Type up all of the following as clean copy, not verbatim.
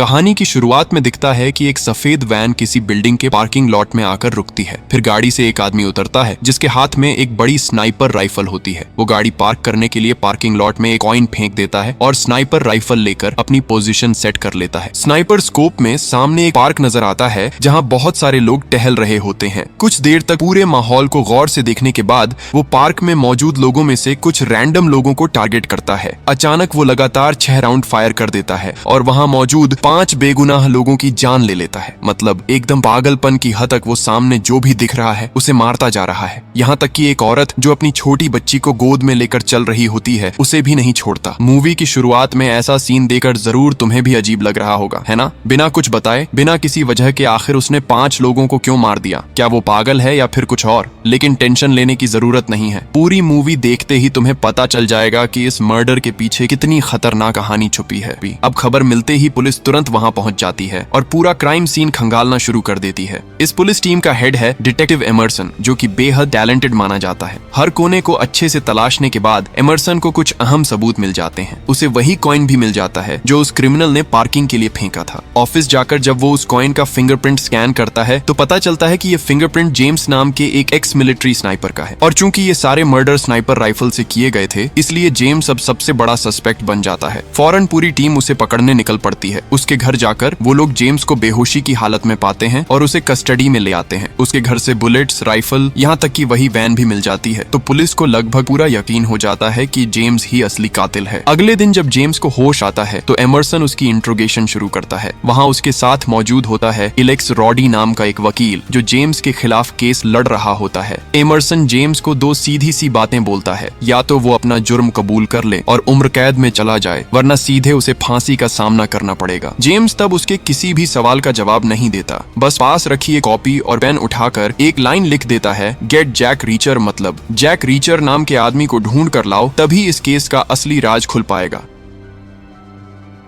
कहानी की शुरुआत में दिखता है कि एक सफेद वैन किसी बिल्डिंग के पार्किंग लॉट में आकर रुकती है। फिर गाड़ी से एक आदमी उतरता है जिसके हाथ में एक बड़ी स्नाइपर राइफल होती है। वो गाड़ी पार्क करने के लिए पार्किंग लॉट में एक कॉइन फेंक देता है और स्नाइपर राइफल लेकर अपनी पोजीशन सेट कर लेता है। स्नाइपर स्कोप में सामने एक पार्क नजर आता है जहाँ बहुत सारे लोग टहल रहे होते हैं। कुछ देर तक पूरे माहौल को गौर से देखने के बाद वो पार्क में मौजूद लोगों में से कुछ रैंडम लोगों को टारगेट करता है। अचानक वो लगातार 6 राउंड फायर कर देता है और वहाँ मौजूद 5 बेगुनाह लोगों की जान ले लेता है। मतलब एकदम पागलपन की हद तक वो सामने जो भी दिख रहा है उसे मारता जा रहा है। यहाँ तक कि एक औरत जो अपनी छोटी बच्ची को गोद में लेकर चल रही होती है उसे भी नहीं छोड़ता। मूवी की शुरुआत में ऐसा सीन देखकर जरूर तुम्हें भी अजीब लग रहा होगा, है ना? बिना कुछ बताए, बिना किसी वजह के आखिर उसने 5 लोगों को क्यों मार दिया? क्या वो पागल है या फिर कुछ और? लेकिन टेंशन लेने की जरूरत नहीं है। पूरी मूवी देखते ही तुम्हें पता चल जाएगा कि इस मर्डर के पीछे कितनी खतरनाक कहानी छुपी है। अब खबर मिलते ही पुलिस तुरंत वहां पहुंच जाती है और पूरा क्राइम सीन खंगालना शुरू कर देती है। इस पुलिस टीम का हेड है डिटेक्टिव एमरसन, जो कि बेहद टैलेंटेड माना जाता है। हर कोने को अच्छे से तलाशने के बाद एमरसन को कुछ अहम सबूत मिल जाते हैं। उसे वही कॉइन भी मिल जाता है जो उस क्रिमिनल ने पार्किंग के लिए फेंका था। ऑफिस जाकर जब वो उस कॉइन का फिंगरप्रिंट स्कैन करता है तो पता चलता है कि ये फिंगरप्रिंट जेम्स नाम के एक एक्स मिलिट्री स्नाइपर का है। और चूंकि ये सारे मर्डर स्नाइपर राइफल से किए गए थे, इसलिए जेम्स अब सबसे बड़ा सस्पेक्ट बन जाता है। फौरन पूरी टीम उसे पकड़ने निकल पड़ती है। उसके घर जाकर वो लोग जेम्स को बेहोशी की हालत में पाते हैं और उसे कस्टडी में ले आते हैं। उसके घर से बुलेट्स, राइफल, यहाँ तक कि वही वैन भी मिल जाती है। तो पुलिस को लगभग पूरा यकीन हो जाता है कि जेम्स ही असली कातिल है। अगले दिन जब जेम्स को होश आता है तो एमरसन उसकी इंट्रोगेशन शुरू करता है। वहाँ उसके साथ मौजूद होता है एलेक्स रॉडी नाम का एक वकील जो जेम्स के खिलाफ केस लड़ रहा होता है। एमरसन जेम्स को 2 सीधी सी बातें बोलता है, या तो वो अपना जुर्म कबूल कर ले और उम्र कैद में चला जाए, वरना सीधे उसे फांसी का सामना करना पड़ेगा। जेम्स तब उसके किसी भी सवाल का जवाब नहीं देता, बस पास रखी एक कॉपी और पेन उठाकर एक लाइन लिख देता है, गेट जैक रीचर, मतलब जैक रीचर नाम के आदमी को ढूंढ कर लाओ, तभी इस केस का असली राज खुल पाएगा।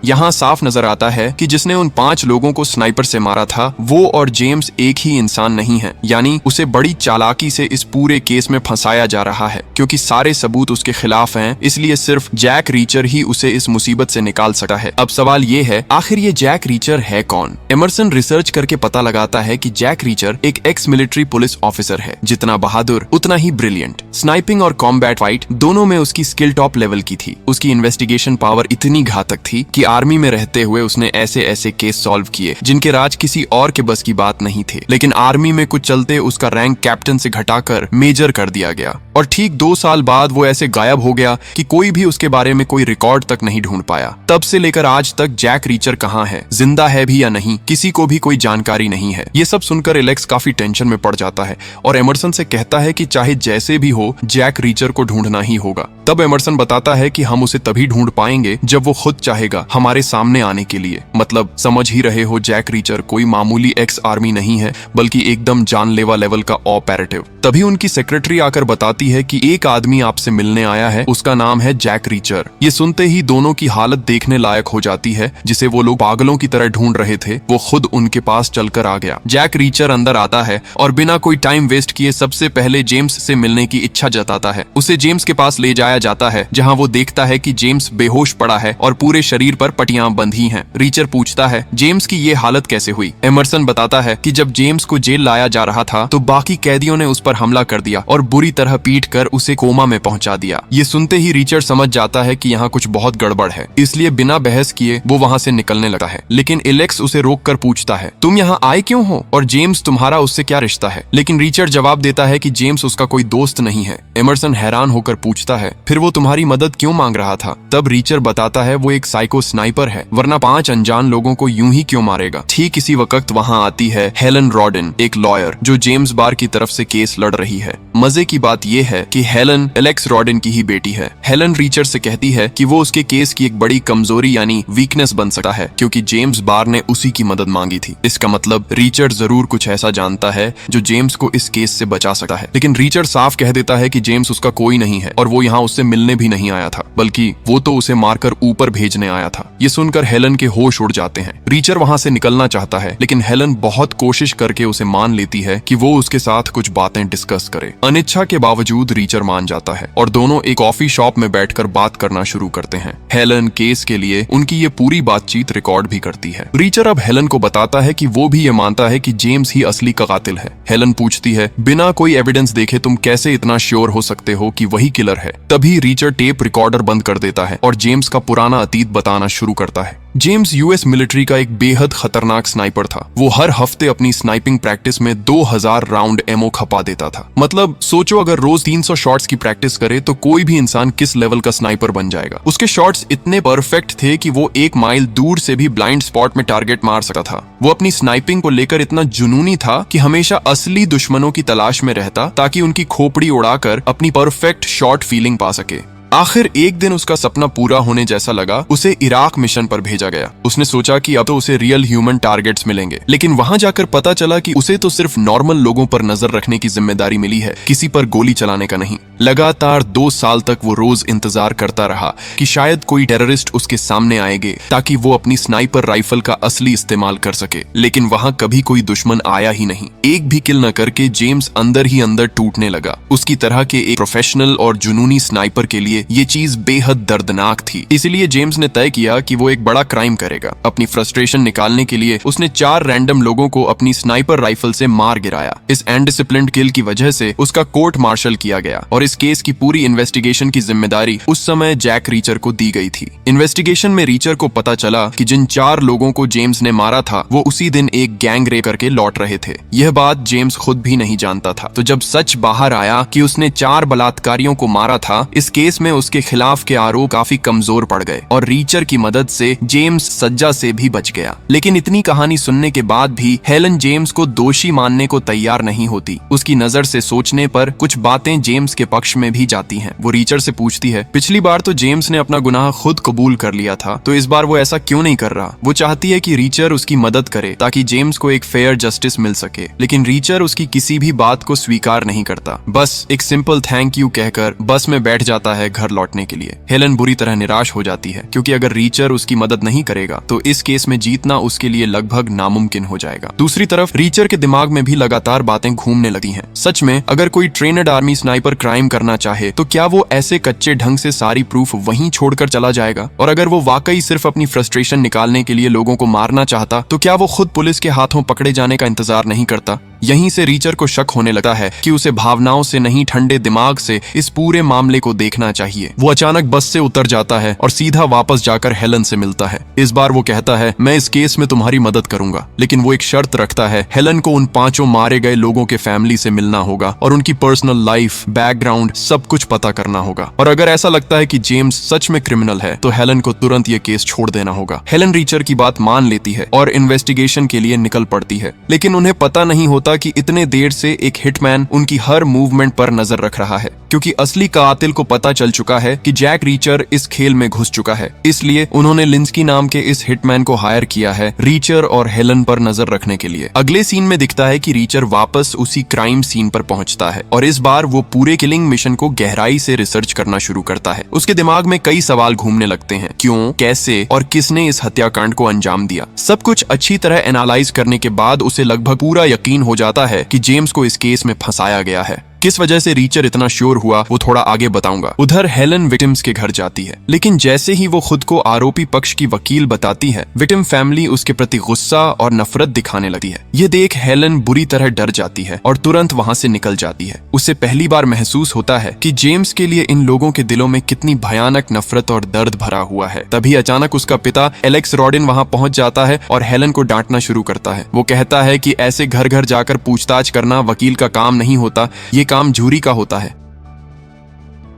यहाँ साफ नजर आता है कि जिसने उन 5 लोगों को स्नाइपर से मारा था वो और जेम्स एक ही इंसान नहीं है। यानी उसे बड़ी चालाकी से इस पूरे केस में फंसाया जा रहा है। क्योंकि सारे सबूत उसके खिलाफ हैं, इसलिए सिर्फ जैक रीचर ही उसे इस मुसीबत से निकाल सकता है। अब सवाल ये है, आखिर ये जैक रीचर है कौन? एमरसन रिसर्च करके पता लगाता है कि जैक रीचर एक एक्स मिलिट्री पुलिस ऑफिसर है। जितना बहादुर उतना ही ब्रिलियंट। स्नाइपिंग और कॉम्बैट फाइट दोनों में उसकी स्किल टॉप लेवल की थी। उसकी इन्वेस्टिगेशन पावर इतनी घातक थी कि आर्मी में रहते हुए उसने ऐसे ऐसे केस सॉल्व किए जिनके राज किसी और के बस की बात नहीं थे। लेकिन आर्मी में कुछ चलते उसका रैंक कैप्टन से घटाकर मेजर कर दिया गया और ठीक 2 साल बाद वो ऐसे गायब हो गया कि कोई भी उसके बारे में कोई रिकॉर्ड तक नहीं ढूंढ पाया। तब से लेकर आज तक जैक रीचर कहाँ है, जिंदा है भी या नहीं, किसी को भी कोई जानकारी नहीं है। ये सब सुनकर एलेक्स काफी टेंशन में पड़ जाता है और एमरसन से कहता है कि चाहे जैसे भी हो जैक रीचर को ढूंढना ही होगा। तब एमरसन बताता है कि हम उसे तभी ढूंढ पाएंगे जब वो खुद चाहेगा हमारे सामने आने के लिए। मतलब समझ ही रहे हो, जैक रीचर कोई मामूली एक्स आर्मी नहीं है बल्कि एकदम जानलेवा लेवल का ऑपरेटिव। तभी उनकी सेक्रेटरी आकर बताती है कि एक आदमी आपसे मिलने आया है, उसका नाम है जैक रीचर। ये सुनते ही दोनों की हालत देखने लायक हो जाती है। जिसे वो लोग पागलों की तरह ढूंढ रहे थे वो खुद उनके पास चलकर आ गया। जैक रीचर अंदर आता है और बिना कोई टाइम वेस्ट किए सबसे पहले जेम्स से मिलने की इच्छा जताता है। उसे जेम्स के पास ले जाया जाता है जहाँ वो देखता है कि जेम्स बेहोश पड़ा है और पूरे शरीर पर पट्टियां बंधी हैं। रीचर पूछता है जेम्स की ये हालत कैसे हुई? एमरसन बताता है कि जब जेम्स को जेल लाया जा रहा था तो बाकी कैदियों ने उस पर हमला कर दिया और बुरी तरह पीट कर उसे कोमा में पहुंचा दिया। ये सुनते ही रीचर समझ जाता है कि यहाँ कुछ बहुत गड़बड़ है, इसलिए बिना बहस किए वो वहाँ से निकलने लगा है। लेकिन एलेक्स उसे रोककर पूछता है, तुम यहाँ आए क्यों हो और जेम्स तुम्हारा उससे क्या रिश्ता है? लेकिन रीचर जवाब देता है कि जेम्स उसका कोई दोस्त नहीं है। एमरसन हैरान होकर पूछता है, फिर वो तुम्हारी मदद क्यों मांग रहा था? तब रीचर बताता है वो एक साइको स्नाइपर है, वरना 5 अनजान लोगों को यूं ही क्यों मारेगा। ठीक इसी वक्त वहाँ आती है हेलन रॉडिन, एक लॉयर जो जेम्स बार की तरफ से केस लड़ रही है। मजे की बात यह है कि हेलन एलेक्स रॉडिन की ही बेटी है। हेलन रीचर से कहती है कि वो उसके केस की एक बड़ी कमजोरी यानी वीकनेस बन सकता है क्योंकि जेम्स बार ने उसी की मदद मांगी थी। इसका मतलब रीचर जरूर कुछ ऐसा जानता है जो जेम्स को इस केस से बचा सकता है। लेकिन रीचर साफ कह देता है कि जेम्स उसका कोई नहीं है और वो यहाँ उससे मिलने भी नहीं आया था, बल्कि वो तो उसे मारकर ऊपर भेजने आया था। था। ये सुनकर हेलन के होश उड़ जाते हैं। रीचर वहां से निकलना चाहता है, लेकिन हेलन बहुत कोशिश करके उसे मान लेती है कि वो उसके साथ कुछ बातें डिस्कस करे। अनिच्छा के बावजूद रीचर मान जाता है और दोनों एक कॉफी शॉप में बैठकर बात करना शुरू करते हैं। हेलन केस के लिए उनकी ये पूरी बातचीत रिकॉर्ड भी करती है। रीचर अब हेलन को बताता है कि वो भी ये मानता है कि जेम्स ही असली का कातिल है। हेलन पूछती है, बिना कोई एविडेंस देखे तुम कैसे इतना श्योर हो सकते हो कि वही किलर है? तभी रीचर टेप रिकॉर्डर बंद कर देता है और जेम्स का पुराना अतीत बताना शुरू करता है। जेम्स यूएस मिलिट्री का एक बेहद खतरनाक स्नाइपर था। वो हर हफ्ते अपनी स्नाइपिंग प्रैक्टिस में 2000 राउंड एमओ खपा देता था। मतलब सोचो, अगर रोज 300 शॉट्स की प्रैक्टिस करे तो कोई भी इंसान किस लेवल का स्नाइपर बन जाएगा। उसके शॉट्स इतने परफेक्ट थे कि वो 1 माइल दूर से भी ब्लाइंड स्पॉट में टारगेट मार सकता था। वो अपनी स्नाइपिंग को लेकर इतना जुनूनी था कि हमेशा असली दुश्मनों की तलाश में रहता ताकि उनकी खोपड़ी उड़ाकर अपनी परफेक्ट शॉट फीलिंग पा सके। आखिर एक दिन उसका सपना पूरा होने जैसा लगा। उसे इराक मिशन पर भेजा गया। उसने सोचा कि अब तो उसे रियल ह्यूमन टारगेट्स मिलेंगे, लेकिन वहां जाकर पता चला कि उसे तो सिर्फ नॉर्मल लोगों पर नजर रखने की जिम्मेदारी मिली है, किसी पर गोली चलाने का नहीं। लगातार 2 साल तक वो रोज इंतजार करता रहा कि शायद कोई टेररिस्ट उसके सामने आएंगे ताकि वो अपनी स्नाइपर राइफल का असली इस्तेमाल कर सके, लेकिन वहां कभी कोई दुश्मन आया ही नहीं। एक भी किल न करके जेम्स अंदर ही अंदर टूटने लगा। उसकी तरह के एक प्रोफेशनल और जुनूनी स्नाइपर के लिए ये चीज बेहद दर्दनाक थी। इसलिए जेम्स ने तय किया कि वो एक बड़ा क्राइम करेगा। अपनी फ्रस्ट्रेशन निकालने के लिए उसने 4 रैंडम लोगों को अपनी स्नाइपर राइफल से मार गिराया। इस अनडिसिप्लिन्ड किल की वजह से उसका कोर्ट मार्शल किया गया और इस केस की पूरी इन्वेस्टिगेशन की जिम्मेदारी उस समय जैक रीचर को दी गई थी। इन्वेस्टिगेशन में रीचर को पता चला कि जिन 4 लोगों को जेम्स ने मारा था वो उसी दिन एक गैंग रेप करके लौट रहे थे। यह बात जेम्स खुद भी नहीं जानता था। तो जब सच बाहर आया कि उसने 4 बलात्कारियों को मारा था, इस केस में उसके खिलाफ के आरोप काफी कमजोर पड़ गए और रीचर की मदद से जेम्स सजा से भी बच गया। लेकिन इतनी कहानी सुनने के बाद भी हेलन जेम्स को दोषी मानने को तैयार नहीं होती। उसकी नजर से सोचने पर कुछ बातें जेम्स के पक्ष में भी जाती हैं। वो रीचर से पूछती है, पिछली बार तो जेम्स ने अपना गुनाह खुद कबूल कर लिया था, तो इस बार वो ऐसा क्यों नहीं कर रहा? वो चाहती है कि रीचर उसकी मदद करे ताकि जेम्स को एक फेयर जस्टिस मिल सके, लेकिन रीचर उसकी किसी भी बात को स्वीकार नहीं करता। बस एक सिंपल थैंक यू कहकर बस में बैठ जाता है घर लौटने के लिए। हेलन बुरी तरह निराश हो जाती है, क्योंकि अगर रीचर उसकी मदद नहीं करेगा तो इस केस में जीतना उसके लिए लगभग नामुमकिन हो जाएगा। दूसरी तरफ रीचर के दिमाग में भी लगातार बातें घूमने लगी हैं। सच में अगर कोई ट्रेनड आर्मी स्नाइपर क्राइम करना चाहे तो क्या वो ऐसे कच्चे ढंग से सारी प्रूफ वहीं छोड़कर चला जाएगा? और अगर वो वाकई सिर्फ अपनी फ्रस्ट्रेशन निकालने के लिए लोगों को मारना चाहता तो क्या वो खुद पुलिस के हाथों पकड़े जाने का इंतजार नहीं करता? यहीं से रीचर को शक होने लगता है कि उसे भावनाओं से नहीं, ठंडे दिमाग से इस पूरे मामले को देखना चाहिए। वो अचानक बस से उतर जाता है और सीधा वापस जाकर हेलन से मिलता है। इस बार वो कहता है, मैं इस केस में तुम्हारी मदद करूंगा, लेकिन वो एक शर्त रखता है। हेलन को उन 5 मारे गए लोगों के फैमिली से मिलना होगा और उनकी पर्सनल लाइफ, बैकग्राउंड सब कुछ पता करना होगा। और अगर ऐसा लगता है कि जेम्स सच में क्रिमिनल है तो हेलन को तुरंत ये केस छोड़ देना होगा। हेलन रीचर की बात मान लेती है और इन्वेस्टिगेशन के लिए निकल पड़ती है, लेकिन उन्हें पता नहीं होता कि इतने देर से एक हिटमैन उनकी हर मूवमेंट पर नजर रख रहा है, क्योंकि असली कातिल को पता चल चुका है कि जैक रीचर इस खेल में घुस चुका है। इसलिए उन्होंने लिंस्की नाम के इस हिटमैन को हायर किया है रीचर और हेलन पर नजर रखने के लिए। अगले सीन में दिखता है कि रीचर वापस उसी क्राइम सीन पर पहुंचता है और इस बार वो पूरे किलिंग मिशन को गहराई से रिसर्च करना शुरू करता है। उसके दिमाग में कई सवाल घूमने लगते हैं, क्यों, कैसे और किसने इस हत्याकांड को अंजाम दिया। सब कुछ अच्छी तरह एनालाइज करने के बाद उसे लगभग पूरा यकीन हो जाता है कि जेम्स को इस केस में फंसाया गया है। किस वजह से रीचर इतना श्योर हुआ वो थोड़ा आगे बताऊंगा। उधर हेलन विक्टिम्स के घर जाती है, लेकिन जैसे ही वो खुद को आरोपी पक्ष की वकील बताती है, विक्टिम फैमिली उसके प्रति गुस्सा और नफरत दिखाने लगती है। ये देख हेलन बुरी तरह डर जाती है और तुरंत वहां से निकल जाती है। उसे पहली बार महसूस होता है कि जेम्स के लिए इन लोगों के दिलों में कितनी भयानक नफरत और दर्द भरा हुआ है। तभी अचानक उसका पिता एलेक्स रॉडिन वहां पहुंच जाता है और हेलन को डांटना शुरू करता है। वो कहता है कि ऐसे घर घर जाकर पूछताछ करना वकील का काम नहीं होता, ये काम जूरी का होता है।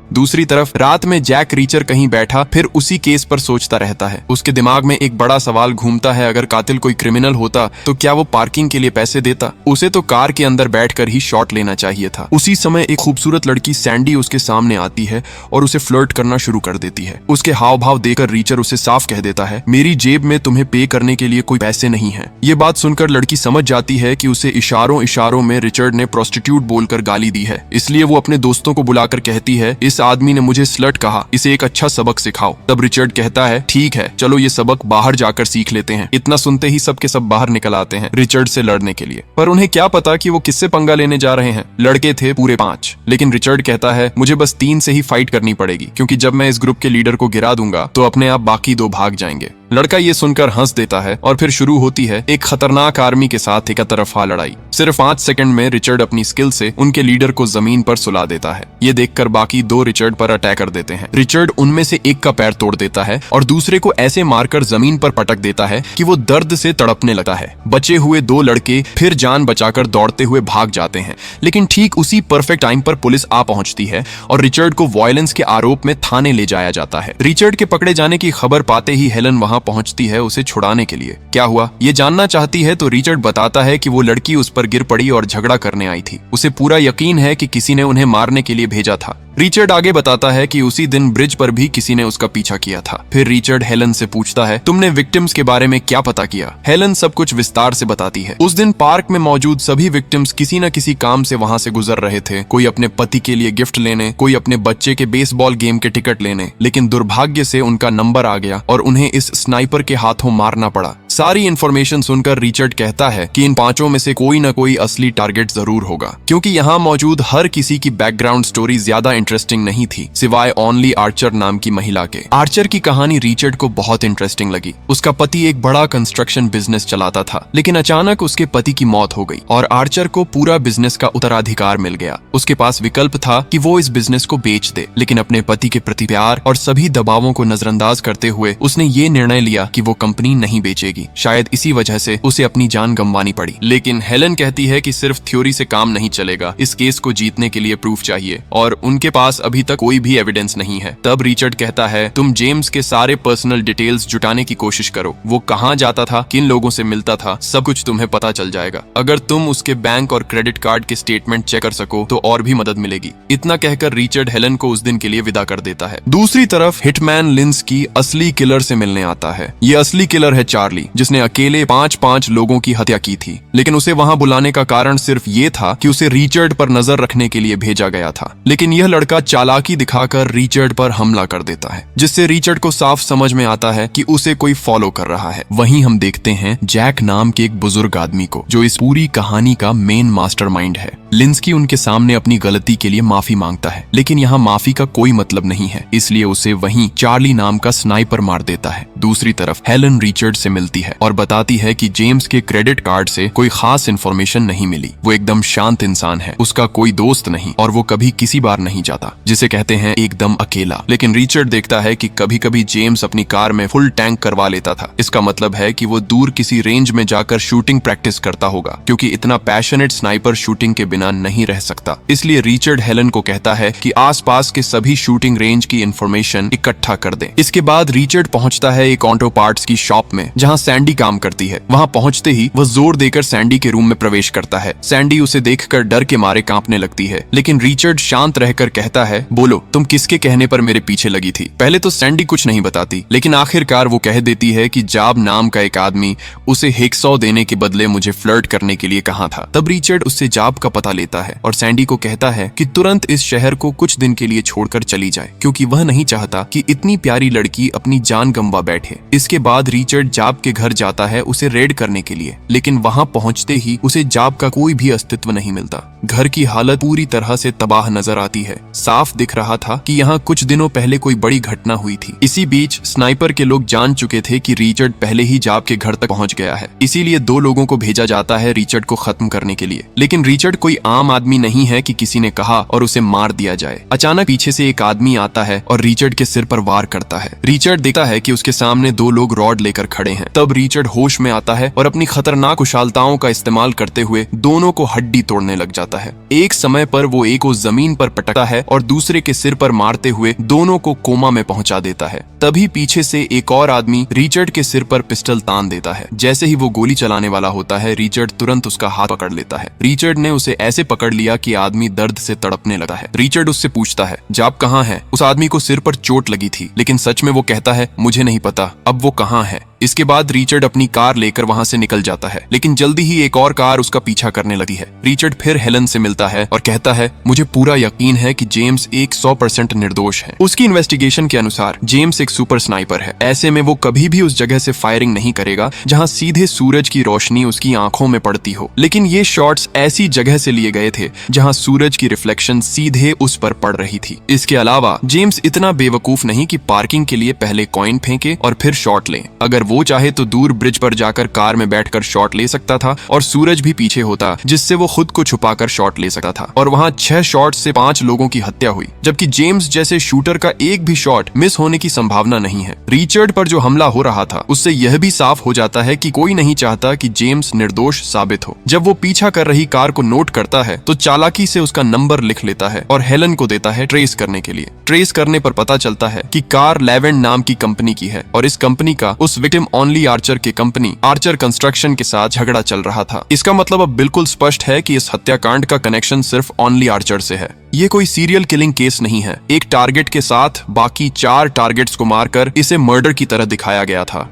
दूसरी तरफ रात में जैक रीचर कहीं बैठा फिर उसी केस पर सोचता रहता है। उसके दिमाग में एक बड़ा सवाल घूमता है, अगर कातिल कोई क्रिमिनल होता तो क्या वो पार्किंग के लिए पैसे देता? उसे तो कार के अंदर बैठकर ही शॉट लेना चाहिए था। उसी समय एक खूबसूरत लड़की सैंडी उसके सामने आती है और उसे फ्लर्ट करना शुरू कर देती है। उसके हाव भाव देखकर रीचर उसे साफ कह देता है, मेरी जेब में तुम्हें पे करने के लिए कोई पैसे नहीं है। ये बात सुनकर लड़की समझ जाती है कि उसे इशारों इशारों में रिचर्ड ने प्रोस्टिट्यूट बोलकर गाली दी है, इसलिए वो अपने दोस्तों को बुलाकर कहती है, इस इस आदमी ने मुझे स्लट कहा, इसे एक अच्छा सबक सिखाओ। तब रिचर्ड कहता है, ठीक है, चलो ये सबक बाहर जाकर सीख लेते हैं। इतना सुनते ही सब के सब बाहर निकल आते हैं रिचर्ड से लड़ने के लिए, पर उन्हें क्या पता कि वो किससे पंगा लेने जा रहे हैं। लड़के थे पूरे 5, लेकिन रिचर्ड कहता है, मुझे बस 3 से ही फाइट करनी पड़ेगी, क्योंकि जब मैं इस ग्रुप के लीडर को गिरा दूंगा तो अपने आप बाकी 2 भाग जाएंगे। लड़का ये सुनकर हंस देता है और फिर शुरू होती है एक खतरनाक आर्मी के साथ एक तरफा लड़ाई। सिर्फ 5 सेकंड में रिचर्ड अपनी स्किल से उनके लीडर को जमीन पर सुला देता है। ये देखकर बाकी 2 रिचर्ड पर अटैक कर देते हैं। रिचर्ड उनमें से एक का पैर तोड़ देता है और दूसरे को ऐसे मारकर जमीन पर पटक देता है कि वो दर्द से तड़पने लगता है। बचे हुए 2 लड़के फिर जान बचाकर दौड़ते हुए भाग जाते हैं, लेकिन ठीक उसी परफेक्ट टाइम पर पुलिस आ पहुंचती है और रिचर्ड को वायलेंस के आरोप में थाने ले जाया जाता है। रिचर्ड के पकड़े जाने की खबर पाते ही हेलन वहां पहुंचती है उसे छुड़ाने के लिए। क्या हुआ ये जानना चाहती है तो रिचर्ड बताता है कि वो लड़की उस पर गिर पड़ी और झगड़ा करने आई थी। उसे पूरा यकीन है कि किसी ने उन्हें मारने के लिए भेजा था। रिचर्ड आगे बताता है कि उसी दिन ब्रिज पर भी किसी ने उसका पीछा किया था। फिर रिचर्ड हेलन से पूछता है, तुमने विक्टिम्स के बारे में क्या पता किया? हेलन सब कुछ विस्तार से बताती है। उस दिन पार्क में मौजूद सभी विक्टिम्स किसी न किसी काम से वहां से गुजर रहे थे। कोई अपने पति के लिए गिफ्ट लेने, कोई अपने बच्चे के बेसबॉल गेम के टिकट लेने, लेकिन दुर्भाग्य से उनका नंबर आ गया और उन्हें इस स्नाइपर के हाथों मारना पड़ा। सारी इन्फॉर्मेशन सुनकर रिचर्ड कहता है कि इन 5 में से कोई न कोई असली टारगेट जरूर होगा, क्योंकि यहाँ मौजूद हर किसी की बैकग्राउंड स्टोरी ज्यादा इंटरेस्टिंग नहीं थी सिवाय ओनली आर्चर नाम की महिला के। आर्चर की कहानी रिचर्ड को बहुत इंटरेस्टिंग लगी। उसका पति एक बड़ा कंस्ट्रक्शन बिजनेस चलाता था, लेकिन अचानक उसके पति की मौत हो गई और आर्चर को पूरा बिजनेस का उत्तराधिकार मिल गया। उसके पास विकल्प था कि वो इस बिजनेस को बेच दे, लेकिन अपने पति के प्रति प्यार और सभी दबावों को नजरअंदाज करते हुए उसने ये निर्णय लिया कि वो कंपनी नहीं बेचेगी। शायद इसी वजह से उसे अपनी जान गंवानी पड़ी। लेकिन हेलन कहती है कि सिर्फ थ्योरी से काम नहीं चलेगा, इस केस को जीतने के लिए प्रूफ चाहिए और उनके पास अभी तक कोई भी एविडेंस नहीं है। तब रिचर्ड कहता है, तुम जेम्स के सारे पर्सनल डिटेल्स जुटाने की कोशिश करो। वो कहाँ जाता था, किन लोगों से मिलता था, सब कुछ तुम्हें पता चल जाएगा। अगर तुम उसके बैंक और क्रेडिट कार्ड के स्टेटमेंट चेक कर सको तो और भी मदद मिलेगी। इतना कहकर रिचर्ड हेलन को उस दिन के लिए विदा कर देता है। दूसरी तरफ हिटमैन लिंस्की असली किलर से मिलने आता है। ये असली किलर है चार्ली, जिसने अकेले 5 लोगों की हत्या की थी, लेकिन उसे वहां बुलाने का कारण सिर्फ ये था कि उसे रिचर्ड पर नजर रखने के लिए भेजा गया था। लेकिन यह लड़का चालाकी दिखाकर रिचर्ड पर हमला कर देता है, जिससे रिचर्ड को साफ समझ में आता है कि उसे कोई फॉलो कर रहा है। वहीं हम देखते हैं जैक नाम के एक बुजुर्ग आदमी को, जो इस पूरी कहानी का मेन मास्टरमाइंड है। लिंस्की उनके सामने अपनी गलती के लिए माफी मांगता है, लेकिन यहाँ माफी का कोई मतलब नहीं है, इसलिए उसे वहीं चार्ली नाम का स्नाइपर मार देता है। दूसरी तरफ हेलन रिचर्ड से मिलती है और बताती है कि जेम्स के क्रेडिट कार्ड से कोई खास इन्फॉर्मेशन नहीं मिली। वो एकदम शांत इंसान है, उसका कोई दोस्त नहीं और वो कभी किसी बार नहीं जाता, जिसे कहते हैं एकदम अकेला। लेकिन रिचर्ड देखता है कि कभी कभी जेम्स अपनी कार में फुल टैंक करवा लेता था। इसका मतलब है कि वो दूर किसी रेंज में जाकर शूटिंग प्रैक्टिस करता होगा, क्योंकि इतना पैशनेट स्नाइपर शूटिंग के बिना नहीं रह सकता। इसलिए रिचर्ड हेलन को कहता है कि आसपास के सभी शूटिंग रेंज की इंफॉर्मेशन इकट्ठा कर दें। इसके बाद रिचर्ड पहुंचता है एक ऑटो पार्ट्स की शॉप में, जहां सैंडी काम करती है। वहां पहुंचते ही वह जोर देकर सैंडी के रूम में प्रवेश करता है। सैंडी उसे देखकर डर के मारे कांपने लगती है, लेकिन रिचर्ड शांत रहकर कहता है, बोलो तुम किसके कहने पर मेरे पीछे लगी थी? पहले तो सैंडी कुछ नहीं बताती, लेकिन आखिरकार वो कह देती है कि जाब नाम का एक आदमी उसे 100 देने के बदले मुझे फ्लर्ट करने के लिए कहा था। तब रिचर्ड उससे जाब का पता लेता है और सैंडी को कहता है कि तुरंत इस शहर को कुछ दिन के लिए छोड़कर चली जाए, क्योंकि वह नहीं चाहता कि इतनी प्यारी लड़की अपनी जान गंवा बैठे। इसके बाद रिचर्ड जाब के घर जाता है उसे रेड करने के लिए, लेकिन वहां पहुंचते ही उसे जाब का कोई भी अस्तित्व नहीं मिलता। घर की हालत पूरी तरह से तबाह नजर आती है। साफ दिख रहा था कि यहाँ कुछ दिनों पहले कोई बड़ी घटना हुई थी। इसी बीच स्नाइपर के लोग जान चुके थे कि रिचर्ड पहले ही जाब के घर तक पहुंच गया है, इसीलिए 2 लोगों को भेजा जाता है रिचर्ड को खत्म करने के लिए। लेकिन रिचर्ड कोई आम आदमी नहीं है कि किसी ने कहा और उसे मार दिया जाए। अचानक पीछे से एक आदमी आता है और रिचर्ड के सिर पर वार करता है। रिचर्ड देखता है कि उसके सामने 2 लोग रॉड लेकर खड़े हैं। तब रिचर्ड होश में आता है और अपनी खतरनाक कुशलताओं का इस्तेमाल करते हुए दोनों को हड्डी तोड़ने लग जाता है। एक समय पर वो एक को जमीन पर पटकता है और दूसरे के सिर पर मारते हुए दोनों को कोमा में पहुंचा देता है। तभी पीछे से एक और आदमी रिचर्ड के सिर पर पिस्टल तान देता है। जैसे ही वो गोली चलाने वाला होता है, रिचर्ड तुरंत उसका हाथ पकड़ लेता है। रिचर्ड ने उसे ऐसे पकड़ लिया कि आदमी दर्द से तड़पने लगा है। रिचर्ड उससे पूछता है, जाब कहाँ है? उस आदमी को सिर पर चोट लगी थी, लेकिन सच में वो कहता है, मुझे नहीं पता अब वो कहाँ है। इसके बाद रिचर्ड अपनी कार लेकर वहां से निकल जाता है, लेकिन जल्दी ही एक और कार उसका पीछा करने लगती है। रिचर्ड फिर हेलन से मिलता है और कहता है, मुझे पूरा यकीन है कि जेम्स 100% निर्दोष है। उसकी इन्वेस्टिगेशन के अनुसार जेम्स एक सुपर स्नाइपर है। ऐसे में वो कभी भी उस जगह से फायरिंग नहीं करेगा जहां सीधे सूरज की रोशनी उसकी आंखों में पड़ती हो। लेकिन ये शॉट्स ऐसी जगह से लिए गए थे जहां सूरज की रिफ्लेक्शन सीधे उस पर पड़ रही थी। इसके अलावा जेम्स इतना बेवकूफ नहीं कि पार्किंग के लिए पहले कॉइन फेंके और फिर शॉट ले। अगर वो चाहे तो दूर ब्रिज पर जाकर कार में बैठकर शॉट ले सकता था और सूरज भी पीछे होता, जिससे वो खुद को छुपाकर शॉट ले सकता था। और वहां 6 शॉट से 5 लोगों की हत्या हुई, जबकि जेम्स जैसे शूटर का एक भी शॉट मिस होने की संभावना नहीं है। रिचर्ड पर जो हमला हो रहा था उससे यह भी साफ हो जाता है कि कोई नहीं चाहता कि जेम्स निर्दोष साबित हो। जब वो पीछा कर रही कार को नोट करता है तो चालाकी से उसका नंबर लिख लेता है और हेलन को देता है ट्रेस करने के लिए। ट्रेस करने पर पता चलता है कि कार लेवेंड नाम की कंपनी की है और इस कंपनी का उस विक्टिम ओनली आर्चर के कंपनी आर्चर कंस्ट्रक्शन के साथ झगड़ा चल रहा था। इसका मतलब अब बिल्कुल स्पष्ट है कि इस हत्याकांड का कनेक्शन सिर्फ ओनली आर्चर से है। ये कोई सीरियल किलिंग केस नहीं है। एक टारगेट के साथ बाकी 4 टारगेट्स को मारकर इसे मर्डर की तरह दिखाया गया था।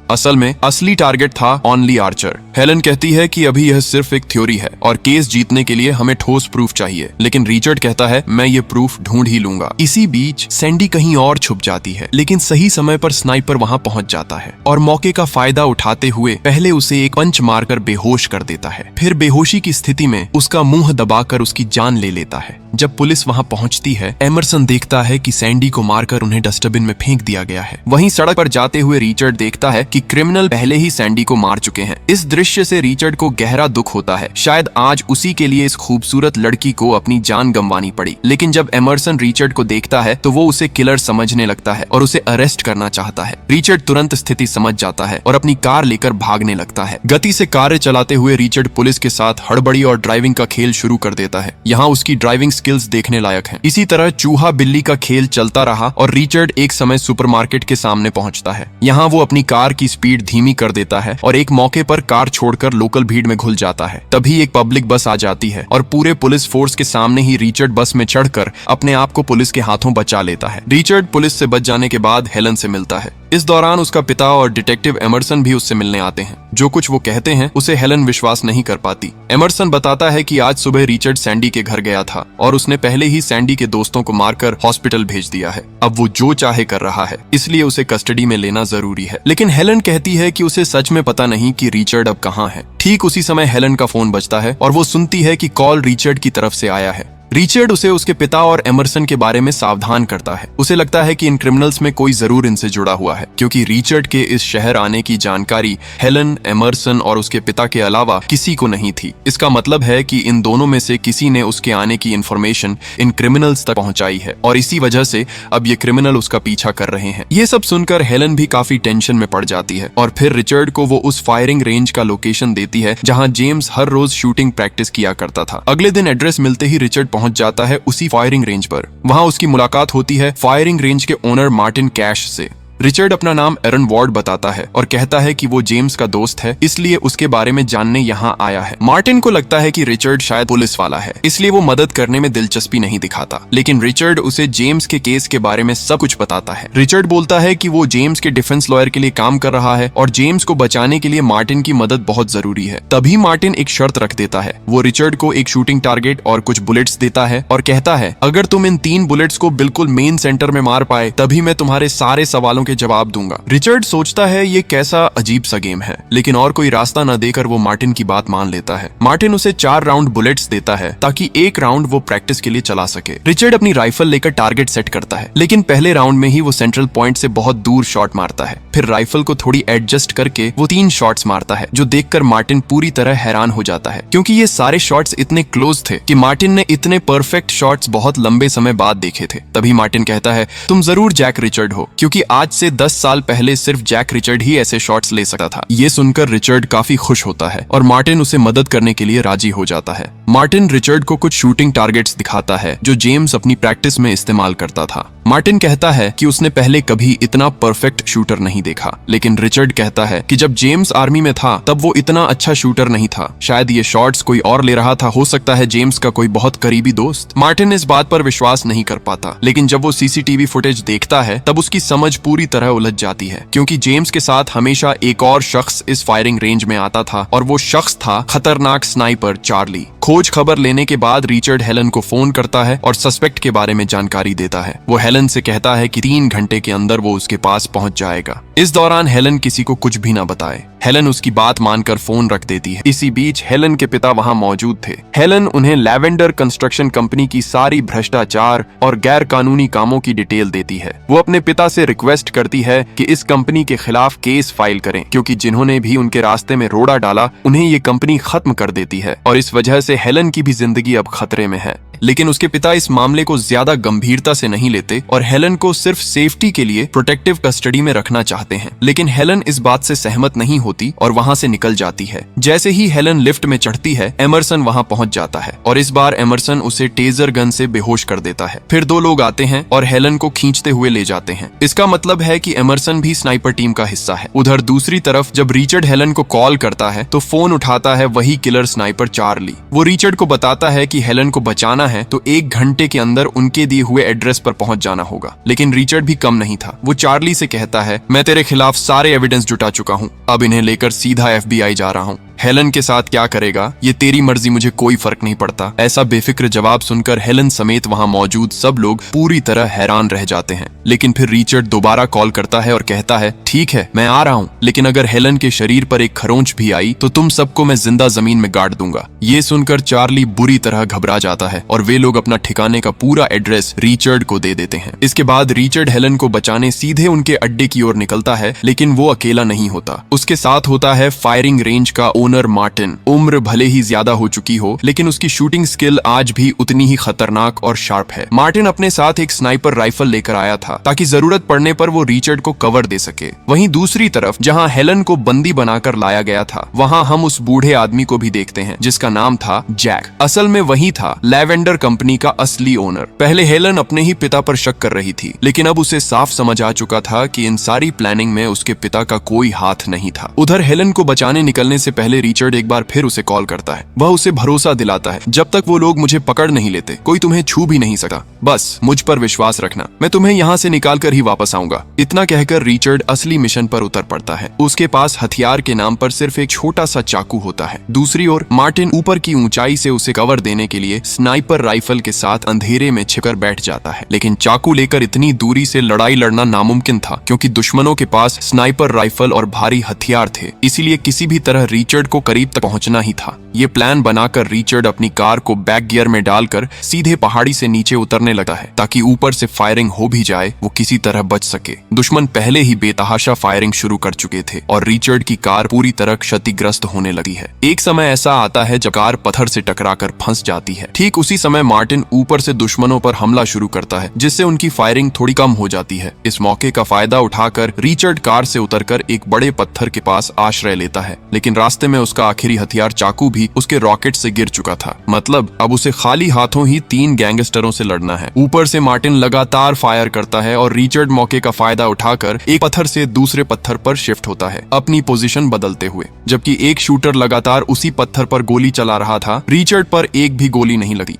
असल में असली टारगेट था ओनली आर्चर। हेलन कहती है कि अभी यह सिर्फ एक थ्योरी है और केस जीतने के लिए हमें ठोस प्रूफ चाहिए, लेकिन रिचर्ड कहता है, मैं ये प्रूफ ढूंढ ही लूंगा। इसी बीच सैंडी कहीं और छुप जाती है, लेकिन सही समय पर स्नाइपर वहां पहुंच जाता है और मौके का फायदा उठाते हुए पहले उसे एक पंच मारकर बेहोश कर देता है। फिर बेहोशी की स्थिति में उसका मुंह दबाकर उसकी जान ले लेता है। जब पुलिस वहां पहुंचती है, एमरसन देखता है कि सैंडी को मारकर उन्हें डस्टबिन में फेंक दिया गया है। वहीं सड़क पर जाते हुए रिचर्ड देखता है कि क्रिमिनल पहले ही सैंडी को मार चुके हैं। इस दृश्य से रिचर्ड को गहरा दुख होता है। शायद आज उसी के लिए इस खूबसूरत लड़की को अपनी जान गंवानी पड़ी। लेकिन जब एमरसन रिचर्ड को देखता है तो वो उसे किलर समझने लगता है और उसे अरेस्ट करना चाहता है। रिचर्ड तुरंत स्थिति समझ जाता है और अपनी कार लेकर भागने लगता है। गति से कार्य चलाते हुए रिचर्ड पुलिस के साथ हड़बड़ी और ड्राइविंग का खेल शुरू कर देता है। यहाँ उसकी ड्राइविंग स्किल्स देखने लायक हैं। इसी तरह चूहा बिल्ली का खेल चलता रहा और रिचर्ड एक समय सुपरमार्केट के सामने पहुंचता है। यहाँ वो अपनी कार की स्पीड धीमी कर देता है और एक मौके पर कार छोड़कर लोकल भीड़ में घुल जाता है। तभी एक पब्लिक बस आ जाती है और पूरे पुलिस फोर्स के सामने ही रिचर्ड बस में चढ़कर अपने आप को पुलिस के हाथों बचा लेता है। रिचर्ड पुलिस से बच जाने के बाद हेलन से मिलता है। इस दौरान उसका पिता और डिटेक्टिव एमरसन भी उससे मिलने आते हैं। जो कुछ वो कहते हैं उसे हेलन विश्वास नहीं कर पाती। एमरसन बताता है कि आज सुबह रिचर्ड सैंडी के घर गया था और उसने पहले ही सैंडी के दोस्तों को मारकर हॉस्पिटल भेज दिया है। अब वो जो चाहे कर रहा है, इसलिए उसे कस्टडी में लेना जरूरी है। लेकिन हेलन कहती है कि उसे सच में पता नहीं कि रिचर्ड अब कहाँ है। ठीक उसी समय हेलन का फोन बजता है और वो सुनती है कि कॉल रिचर्ड की तरफ से आया है। रिचर्ड उसे उसके पिता और एमरसन के बारे में सावधान करता है। उसे लगता है कि इन क्रिमिनल्स में कोई जरूर इनसे जुड़ा हुआ है, क्योंकि रिचर्ड के इस शहर आने की जानकारी हेलन, एमरसन और उसके पिता के अलावा किसी को नहीं थी। इसका मतलब है कि इन दोनों में से किसी ने उसके आने की इंफॉर्मेशन इन क्रिमिनल्स तक पहुंचाई है और इसी वजह से अब ये क्रिमिनल उसका पीछा कर रहे हैं। ये सब सुनकर हेलन भी काफी टेंशन में पड़ जाती है और फिर रिचर्ड को वो उस फायरिंग रेंज का लोकेशन देती है जहां जेम्स हर रोज शूटिंग प्रैक्टिस किया करता था। अगले दिन एड्रेस मिलते ही रिचर्ड पहुंच जाता है उसी फायरिंग रेंज पर। वहां उसकी मुलाकात होती है फायरिंग रेंज के ओनर मार्टिन कैश से। रिचर्ड अपना नाम एरन वॉर्ड बताता है और कहता है कि वो जेम्स का दोस्त है, इसलिए उसके बारे में जानने यहाँ आया है। मार्टिन को लगता है कि रिचर्ड शायद पुलिस वाला है, इसलिए वो मदद करने में दिलचस्पी नहीं दिखाता। लेकिन रिचर्ड उसे जेम्स के केस के बारे में सब कुछ बताता है। रिचर्ड बोलता है कि वो जेम्स के डिफेंस लॉयर के लिए काम कर रहा है और जेम्स को बचाने के लिए मार्टिन की मदद बहुत जरूरी है। तभी मार्टिन एक शर्त रख देता है। वो रिचर्ड को एक शूटिंग टारगेट और कुछ बुलेट्स देता है और कहता है, अगर तुम इन 3 बुलेट्स को बिल्कुल मेन सेंटर में मार पाए तभी मैं तुम्हारे सारे सवालों के जवाब दूंगा। रिचर्ड सोचता है ये कैसा अजीब सा गेम है, लेकिन और कोई रास्ता न देकर वो मार्टिन की बात मान लेता है। मार्टिन उसे 4 राउंड बुलेट्स देता है ताकि एक राउंड वो प्रैक्टिस के लिए चला सके। रिचर्ड अपनी राइफल लेकर टारगेट सेट करता है, लेकिन पहले राउंड में ही वो सेंट्रल पॉइंट से बहुत दूर शॉट मारता है। फिर राइफल को थोड़ी एडजस्ट करके वो 3 शॉट्स मारता है, जो देखकर मार्टिन पूरी तरह हैरान हो जाता है, क्योंकि ये सारे शॉट्स इतने क्लोज थे कि मार्टिन ने इतने परफेक्ट शॉट्स बहुत लंबे समय बाद देखे थे। तभी मार्टिन कहता है, तुम जरूर जैक रिचर्ड हो, क्योंकि आज से 10 साल पहले सिर्फ जैक रिचर्ड ही ऐसे शॉट्स ले सकता था। ये सुनकर रिचर्ड काफी खुश होता है और मार्टिन उसे मदद करने के लिए राजी हो जाता है। मार्टिन रिचर्ड को कुछ शूटिंग टारगेट्स दिखाता है जो जेम्स अपनी प्रैक्टिस में इस्तेमाल करता था। मार्टिन कहता है कि उसने पहले कभी इतना परफेक्ट शूटर नहीं देखा, लेकिन रिचर्ड कहता है कि जब जेम्स आर्मी में था तब वो इतना अच्छा शूटर नहीं था। शायद ये शॉट्स कोई और ले रहा था, हो सकता है जेम्स का कोई बहुत करीबी दोस्त। मार्टिन इस बात पर विश्वास नहीं कर पाता, लेकिन जब वो सीसीटीवी फुटेज देखता है तब उसकी समझ पूरी तरह उलझ जाती है, क्योंकि जेम्स के साथ हमेशा एक और शख्स इस फायरिंग रेंज में आता था और वो शख्स था खतरनाक स्नाइपर चार्ली। खोज खबर लेने के बाद रिचर्ड हेलन को फोन करता है और सस्पेक्ट के बारे में जानकारी देता है। वो हेलन से कहता है कि 3 घंटे के अंदर वो उसके पास पहुंच जाएगा। इस दौरान हेलन किसी को कुछ भी ना बताए। हेलन उसकी बात मानकर फोन रख देती है। इसी बीच हेलन के पिता वहां मौजूद थे। हेलन उन्हें लैवेंडर कंस्ट्रक्शन कंपनी की सारी भ्रष्टाचार और गैर कानूनी कामों की डिटेल देती है। वो अपने पिता से रिक्वेस्ट करती है कि इस कंपनी के खिलाफ केस फाइल करें, क्योंकि जिन्होंने भी उनके रास्ते में रोड़ा डाला उन्हें ये कंपनी खत्म कर देती है और इस वजह से हेलन की भी जिंदगी अब खतरे में है। लेकिन उसके पिता इस मामले को ज्यादा गंभीरता से नहीं लेते और हेलन को सिर्फ सेफ्टी के लिए प्रोटेक्टिव कस्टडी में रखना चाहते हैं। लेकिन हेलन इस बात से सहमत नहीं होती और वहां से निकल जाती है। जैसे ही हेलन लिफ्ट में चढ़ती है, एमरसन वहां पहुंच जाता है और इस बार एमरसन उसे टेजर गन से बेहोश कर देता है। फिर 2 लोग आते हैं और हेलन को खींचते हुए ले जाते हैं। इसका मतलब है कि एमरसन भी स्नाइपर टीम का हिस्सा है। उधर दूसरी तरफ जब रिचर्ड हेलन को कॉल करता है तो फोन उठाता है वही किलर स्नाइपर चार्ली। वो रिचर्ड को बताता है कि हेलन को बचाना है तो 1 घंटे के अंदर उनके दिए हुए एड्रेस पर पहुंच जाना होगा। लेकिन रिचर्ड भी कम नहीं था। वो चार्ली से कहता है, मैं तेरे खिलाफ सारे एविडेंस जुटा चुका हूं, अब इन्हें लेकर सीधा FBI जा रहा हूं। हेलन के साथ क्या करेगा ये तेरी मर्जी, मुझे कोई फर्क नहीं पड़ता। ऐसा बेफिक्र जवाब सुनकर हेलन समेत वहां मौजूद सब लोग पूरी तरह हैरान रह जाते हैं। लेकिन फिर रिचर्ड दोबारा कॉल करता है और कहता है, ठीक है मैं आ रहा हूं, लेकिन अगर हेलन के शरीर पर एक खरोंच भी आई तो तुम सबको मैं जिंदा जमीन में गाड़ दूंगा। ये सुनकर चार्ली बुरी तरह घबरा जाता है और वे लोग अपना ठिकाने का पूरा एड्रेस रिचर्ड को दे देते हैं। इसके बाद रिचर्ड हेलन को बचाने सीधे उनके अड्डे की ओर निकलता है, लेकिन वो अकेला नहीं होता। उसके साथ होता है फायरिंग रेंज का ओनर मार्टिन। उम्र भले ही ज्यादा हो चुकी हो, लेकिन उसकी शूटिंग स्किल आज भी उतनी ही खतरनाक और शार्प है। मार्टिन अपने साथ एक स्नाइपर राइफल लेकर आया था ताकि जरूरत पड़ने पर वो रिचर्ड को कवर दे सके। वहीं दूसरी तरफ जहां हेलन को बंदी बनाकर लाया गया था, वहां हम उस बूढ़े आदमी को भी देखते हैं जिसका नाम था जैक। असल में वही था लैवेंडर कंपनी का असली ओनर। पहले हेलन अपने ही पिता पर शक कर रही थी, लेकिन अब उसे साफ समझ आ चुका था कि इन सारी प्लानिंग में उसके पिता का कोई हाथ नहीं था। उधर हेलन को बचाने निकलने से पहले रिचर्ड एक बार फिर उसे कॉल करता है। वह उसे भरोसा दिलाता है, जब तक वो लोग मुझे पकड़ नहीं लेते कोई तुम्हें छू भी नहीं सकता, बस मुझ पर विश्वास रखना, मैं तुम्हें यहाँ से निकाल कर ही वापस आऊंगा। इतना कहकर रिचर्ड असली मिशन पर उतर पड़ता है। उसके पास हथियार के नाम पर सिर्फ एक छोटा सा चाकू होता है। दूसरी ओर मार्टिन ऊपर की ऊंचाई से उसे कवर देने के लिए स्नाइपर राइफल के साथ अंधेरे में छिपकर बैठ जाता है। लेकिन चाकू लेकर इतनी दूरी से लड़ाई लड़ना नामुमकिन था, क्योंकि दुश्मनों के पास स्नाइपर राइफल और भारी हथियार थे। इसीलिए किसी भी तरह रिचर्ड को करीब तक पहुंचना ही था। ये प्लान बनाकर रिचर्ड अपनी कार को बैक गियर में डालकर सीधे पहाड़ी से नीचे उतरने लगा है, ताकि ऊपर से फायरिंग हो भी जाए वो किसी तरह बच सके। दुश्मन पहले ही बेतहाशा फायरिंग शुरू कर चुके थे और रिचर्ड की कार पूरी तरह क्षतिग्रस्त होने लगी है। एक समय ऐसा आता है जब कार पत्थर से टकराकर फंस जाती है। ठीक उसी समय मार्टिन ऊपर से दुश्मनों पर हमला शुरू करता है, जिससे उनकी फायरिंग थोड़ी कम हो जाती है। इस मौके का फायदा उठाकर रिचर्ड कार से उतरकर एक बड़े पत्थर के पास आश्रय लेता है, लेकिन रास्ते में उसका आखिरी हथियार चाकू भी उसके रॉकेट से गिर चुका था। मतलब अब उसे खाली हाथों ही 3 गैंगस्टरों से लड़ना है। ऊपर से मार्टिन लगातार फायर करता है और रिचर्ड मौके का फायदा उठाकर एक पत्थर से दूसरे पत्थर पर शिफ्ट होता है, अपनी पोजीशन बदलते हुए। जबकि एक शूटर लगातार उसी पत्थर पर गोली चला रहा था, रिचर्ड पर एक भी गोली नहीं लगी।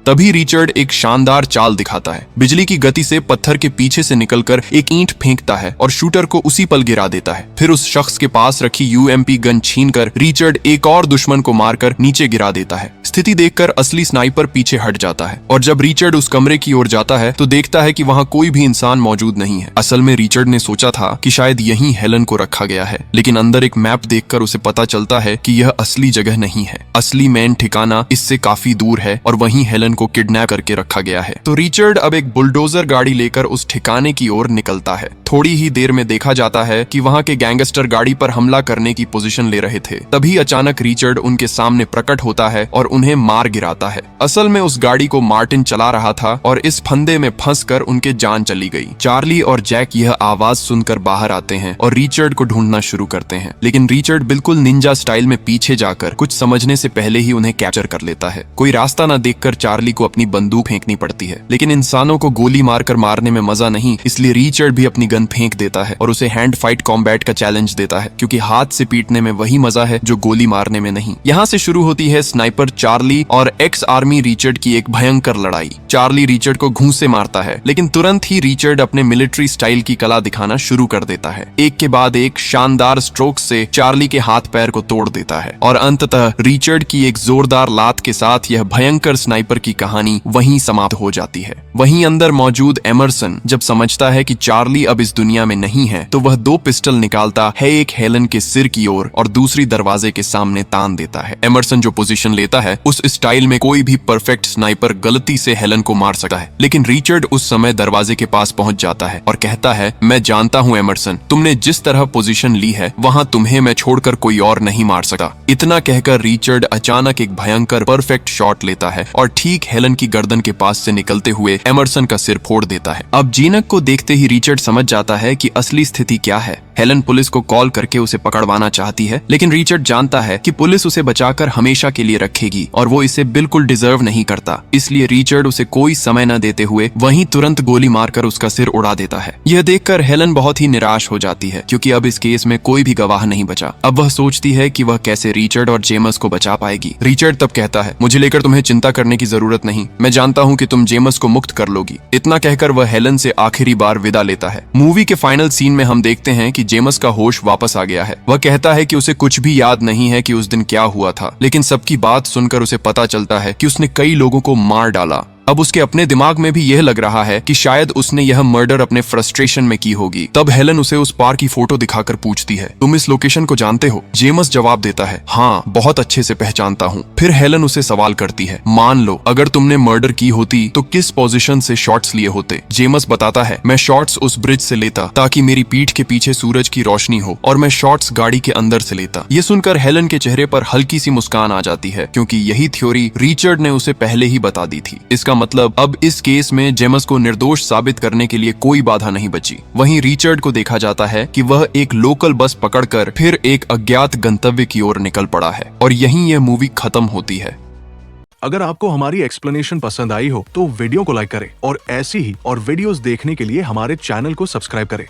तभी रिचर्ड एक शानदार चाल दिखाता है। बिजली की गति से पत्थर के पीछे से निकलकर एक ईंट फेंकता है और शूटर को उसी पल गिरा देता है। फिर उस शख्स के पास रखी UMP गन छीनकर रिचर्ड एक और दुश्मन को मारकर नीचे गिरा देता है। स्थिति देखकर असली स्नाइपर पीछे हट जाता है और जब रिचर्ड उस कमरे की ओर जाता है तो देखता है कि वहां कोई भी इंसान मौजूद नहीं है। असल में रिचर्ड ने सोचा था कि शायद यहीं हेलन को रखा गया है, लेकिन अंदर एक मैप देखकर उसे पता चलता है कि यह असली जगह नहीं है। असली मेन ठिकाना इससे काफी दूर है और वहीं हेलन को किडनैप करके रखा गया है। तो रिचर्ड अब एक बुलडोजर गाड़ी लेकर उस ठिकाने की ओर निकलता है। थोड़ी ही देर में देखा जाता है कि वहां के गैंगस्टर गाड़ी पर हमला करने की पोजीशन ले रहे थे। तभी अचानक रिचर्ड उनके सामने प्रकट होता है और उन्हें मार गिराता है। असल में उस गाड़ी को मार्टिन चला रहा था और इस फंदे में फंसकर उनके जान चली गई। चार्ली और जैक यह आवाज सुनकर बाहर आते हैं और रिचर्ड को ढूंढना शुरू करते हैं, लेकिन रिचर्ड बिल्कुल निंजा स्टाइल में पीछे जाकर कुछ समझने से पहले ही उन्हें कैप्चर कर लेता है। कोई रास्ता न देखकर चार्ली चार्ली को अपनी बंदूक फेंकनी पड़ती है। लेकिन इंसानों को गोली मारकर मारने में मजा नहीं, इसलिए रिचर्ड भी अपनी गन फेंक देता है और उसे हैंड फाइट कॉम्बैट का चैलेंज देता है, क्योंकि हाथ से पीटने में वही मजा है जो गोली मारने में नहीं। यहाँ से शुरू होती है स्नाइपर चार्ली और एक्स आर्मी रिचर्ड की एक भयंकर लड़ाई। चार्ली रिचर्ड को घूंसे से मारता है, लेकिन तुरंत ही रिचर्ड अपने मिलिट्री स्टाइल की कला दिखाना शुरू कर देता है। एक के बाद एक शानदार स्ट्रोक से चार्ली के हाथ पैर को तोड़ देता है और अंततः रिचर्ड की एक जोरदार लात के साथ यह भयंकर स्नाइपर की कहानी वहीं समाप्त हो जाती है। वहीं अंदर मौजूद एमरसन जब समझता है कि चार्ली अब इस दुनिया में नहीं है, तो वह 2 पिस्टल निकालता है, एक हेलन के सिर की ओर और दूसरी दरवाजे के सामने तान देता है। एमरसन जो पोजीशन लेता है उस स्टाइल में कोई भी परफेक्ट स्नाइपर गलती से हेलन को मार सकता है, लेकिन रिचर्ड उस समय दरवाजे के पास पहुंच जाता है और कहता है, मैं जानता हूं एमरसन, तुमने जिस तरह पोजीशन ली है वहां तुम्हें मैं छोड़कर कोई और नहीं मार सकता। इतना कहकर रिचर्ड अचानक एक भयंकर परफेक्ट शॉट लेता है और ठीक हेलन की गर्दन के पास से निकलते हुए एमरसन का सिर फोड़ देता है। अब जीनक को देखते ही रिचर्ड समझ जाता है कि असली स्थिति क्या है। हेलन पुलिस को कॉल करके उसे पकड़वाना चाहती है, लेकिन रिचर्ड जानता है कि पुलिस उसे बचाकर हमेशा के लिए रखेगी और वो इसे बिल्कुल डिजर्व नहीं करता। इसलिए रिचर्ड उसे कोई समय न देते हुए वहीं तुरंत गोली मारकर उसका सिर उड़ा देता है। यह देखकर हेलन बहुत ही निराश हो जाती है, क्योंकि अब इस केस में कोई भी गवाह नहीं बचा। अब वह सोचती है कि वह कैसे रिचर्ड और जेमस को बचा पाएगी। रिचर्ड तब कहता है, मुझे लेकर तुम्हें चिंता करने की जरूरत नहीं, मैं जानता हूँ कि तुम जेमस को मुक्त कर लोगी। इतना कहकर वह हेलन से आखिरी बार विदा लेता है। मूवी के फाइनल सीन में हम देखते हैं कि जेमस का होश वापस आ गया है। वह कहता है कि उसे कुछ भी याद नहीं है कि उस दिन क्या हुआ था, लेकिन सबकी बात सुनकर उसे पता चलता है कि उसने कई लोगों को मार डाला। अब उसके अपने दिमाग में भी यह लग रहा है कि शायद उसने यह मर्डर अपने फ्रस्ट्रेशन में की होगी। तब हेलन उसे उस पार की फोटो दिखाकर पूछती है, तुम इस लोकेशन को जानते हो? जेमस जवाब देता है, हाँ, बहुत अच्छे से पहचानता हूँ। फिर हेलन उसे सवाल करती है, मान लो अगर तुमने मर्डर की होती तो किस पोजीशन से शॉट्स लिए होते? जेमस बताता है, मैं शॉट्स उस ब्रिज से लेता ताकि मेरी पीठ के पीछे सूरज की रोशनी हो, और मैं शॉट्स गाड़ी के अंदर से लेता। ये सुनकर हेलन के चेहरे पर हल्की सी मुस्कान आ जाती है, क्योंकि यही थ्योरी रिचर्ड ने उसे पहले ही बता दी थी। इसका मतलब अब इस केस में जेमस को निर्दोष साबित करने के लिए कोई बाधा नहीं बची। वहीं रिचर्ड को देखा जाता है कि वह एक लोकल बस पकड़कर फिर एक अज्ञात गंतव्य की ओर निकल पड़ा है, और यहीं यह मूवी खत्म होती है। अगर आपको हमारी एक्सप्लेनेशन पसंद आई हो तो वीडियो को लाइक करें और ऐसी ही और वीडियोस देखने के लिए हमारे चैनल को सब्सक्राइब करें।